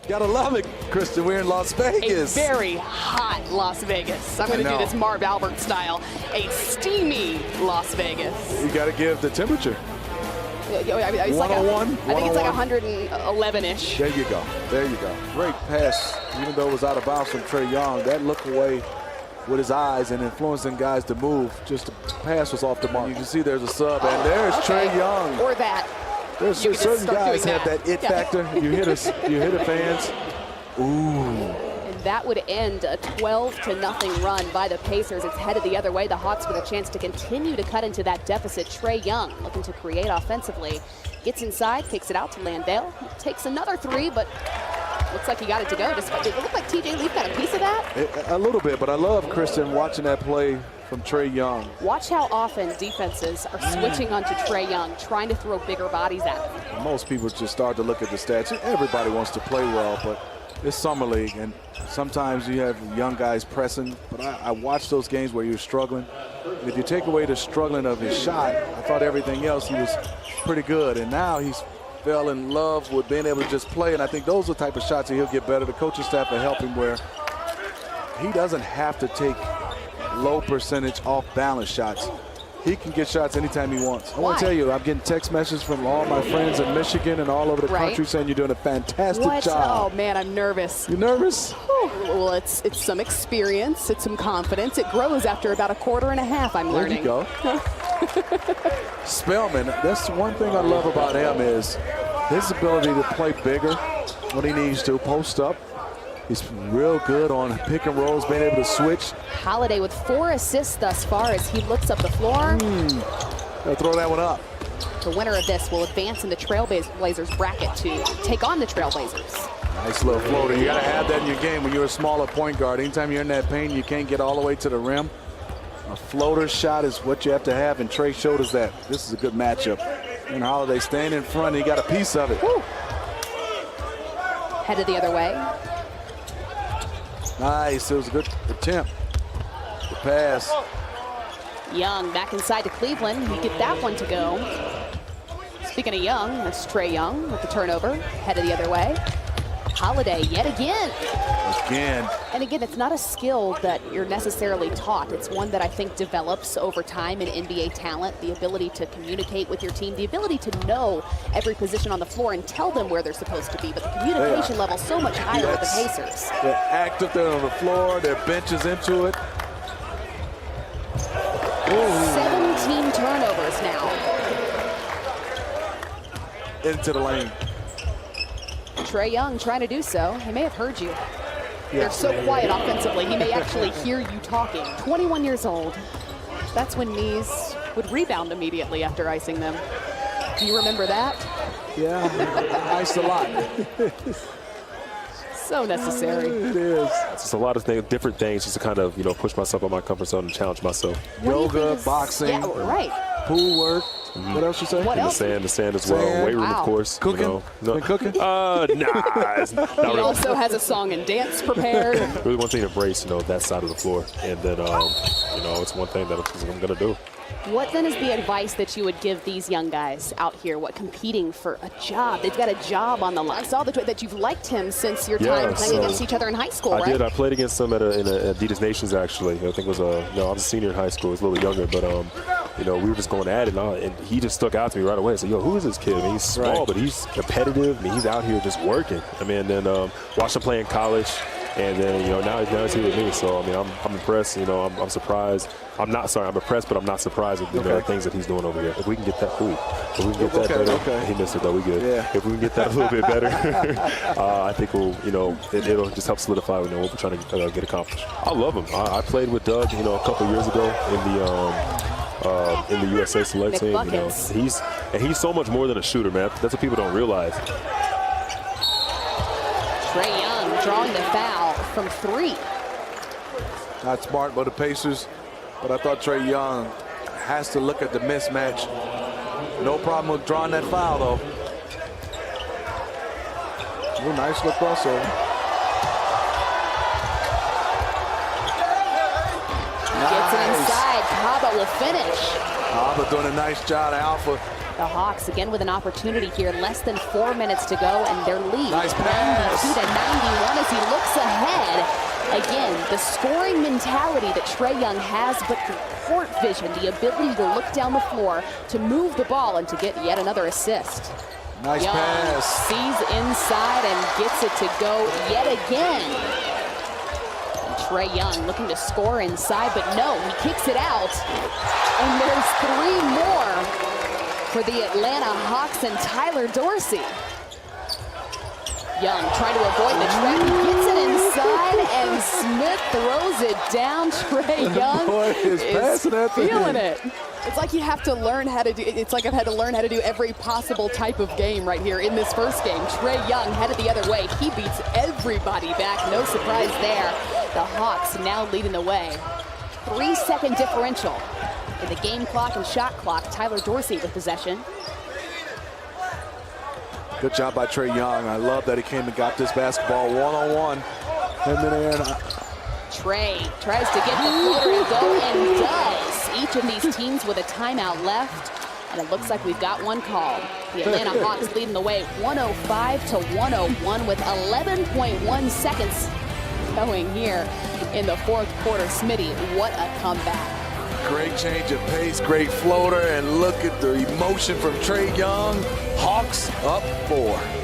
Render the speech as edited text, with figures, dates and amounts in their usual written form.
Gotta love it, Kristen. We're in Las Vegas. A very hot Las Vegas. I'm going to do this Marv Albert style. A steamy Las Vegas. You gotta give the temperature. It's 101, I think it's like 111-ish. There you go. There you go. Great pass, even though it was out of bounds from Trae Young. That look away with his eyes and influencing guys to move. Just the pass was off the mark. You can see there's a sub, and there's Trae Young. Or that. There's certain guys have that it factor. You hit the fans. Ooh. And that would end a 12-0 run by the Pacers. It's headed the other way. The Hawks with a chance to continue to cut into that deficit. Trae Young looking to create offensively. Gets inside, kicks it out to Landale. Takes another three, but looks like he got it to go. It looked like TJ Leaf got a piece of that. A little bit, but I love, Kristen, watching that play from Trae Young. Watch how often defenses are switching onto Trae Young, trying to throw bigger bodies at him. Most people just start to look at the stats. Everybody wants to play well, but it's summer league, and sometimes you have young guys pressing. But I watched those games where you're struggling. And if you take away the struggling of his shot, I thought everything else he was pretty good. And now he's fell in love with being able to just play. And I think those are the type of shots that he'll get better. The coaching staff will help him where he doesn't have to take low percentage off balance shots. He can get shots anytime he wants. I want to tell you, I'm getting text messages from all my friends in Michigan and all over the country saying you're doing a fantastic job. Oh man, I'm nervous. You nervous? Well, it's some experience, it's some confidence. It grows after about a quarter and a half, I'm learning. There you go. Spellman, that's one thing I love about him is his ability to play bigger when he needs to, post up. He's real good on pick and rolls, being able to switch. Holiday with 4 assists thus far as he looks up the floor. I'll throw that one up. The winner of this will advance in the Trailblazers bracket to take on the Trailblazers. Nice little floater. You got to have that in your game when you're a smaller point guard. Anytime you're in that paint, you can't get all the way to the rim. A floater shot is what you have to have, and Trae showed us that. This is a good matchup. And Holiday staying in front, and he got a piece of it. Woo. Headed the other way. Nice, it was a good attempt. The pass. Young back inside to Cleveland. He get that one to go. Speaking of Young, that's Trae Young with the turnover. Headed the other way. Holiday yet again. And again, it's not a skill that you're necessarily taught. It's one that I think develops over time in NBA talent. The ability to communicate with your team, the ability to know every position on the floor and tell them where they're supposed to be. But the communication level so much higher with the Pacers. They're active, they're on the floor, their bench is into it. 17 turnovers now. Into the lane. Trae Young trying to do so. He may have heard you. They're so quiet offensively, he may actually hear you talking. 21 years old. That's when knees would rebound immediately after icing them. Do you remember that? Yeah, iced a lot. So necessary. It is. It's just a lot of different things just to kind of, push myself out of my comfort zone and challenge myself. Yoga, boxing, pool work. What else you say? What else? The sand as well. Weight room, of course. Cooking? No. Cooking? Nah. He also has a song and dance prepared. Really one thing to embrace, that side of the floor. And then, it's one thing that I'm going to do. What then is the advice that you would give these young guys out here, competing for a job? They've got a job on the line. I saw that you've liked him since your time playing against each other in high school, right? I did. I played against him in Adidas Nations, actually. I think it was I was a senior in high school. I was a little younger, but we were just going at it, and he just stuck out to me right away. I said, who is this kid? He's small, but he's competitive. He's out here just working. And then watched him play in college. And then, now he's here with me. So, I'm impressed. I'm surprised. I'm impressed, but I'm not surprised with the things that he's doing over here. If we can get that, better. He missed it, though. We good. Yeah. If we can get that a little bit better, I think it'll just help solidify, what we're trying to get accomplished. I love him. I played with Doug, a couple years ago in the USA select team. He's so much more than a shooter, man. That's what people don't realize. Trae Young drawing the foul from 3. Not smart by the Pacers, but I thought Trae Young has to look at the mismatch. No problem with drawing that foul, though. Ooh, nice look crossover. Gets it inside. Kaba will finish. Kaba doing a nice job. Alpha The Hawks again with an opportunity here. Less than 4 minutes to go, and their lead. Nice pass. 92 to 91 as he looks ahead. Again, the scoring mentality that Trae Young has, but the court vision, the ability to look down the floor, to move the ball, and to get yet another assist. Nice Young pass. sees inside and gets it to go yet again. And Trae Young looking to score inside, but no, he kicks it out. And there's 3 more for the Atlanta Hawks and Tyler Dorsey. Young trying to avoid the trap, he gets it inside, and Smith throws it down. Trae Young Boy, is passing that thing. feeling it. It's like you have to learn how to do, it's like I've had to learn how to do every possible type of game right here in this first game. Trae Young headed the other way. He beats everybody back, no surprise there. The Hawks now leading the way. 3-second differential in the game clock and shot clock. Tyler Dorsey with possession. Good job by Trae Young. I love that he came and got this basketball one-on-one. And then Trae tries to get the floater and go, and does. Each of these teams with a timeout left, and it looks like we've got one called. The Atlanta Hawks leading the way 105 to 101 with 11.1 seconds going here in the fourth quarter. Smitty, what a comeback. great change of pace, great floater, and look at the emotion from Trae Young. Hawks up 4.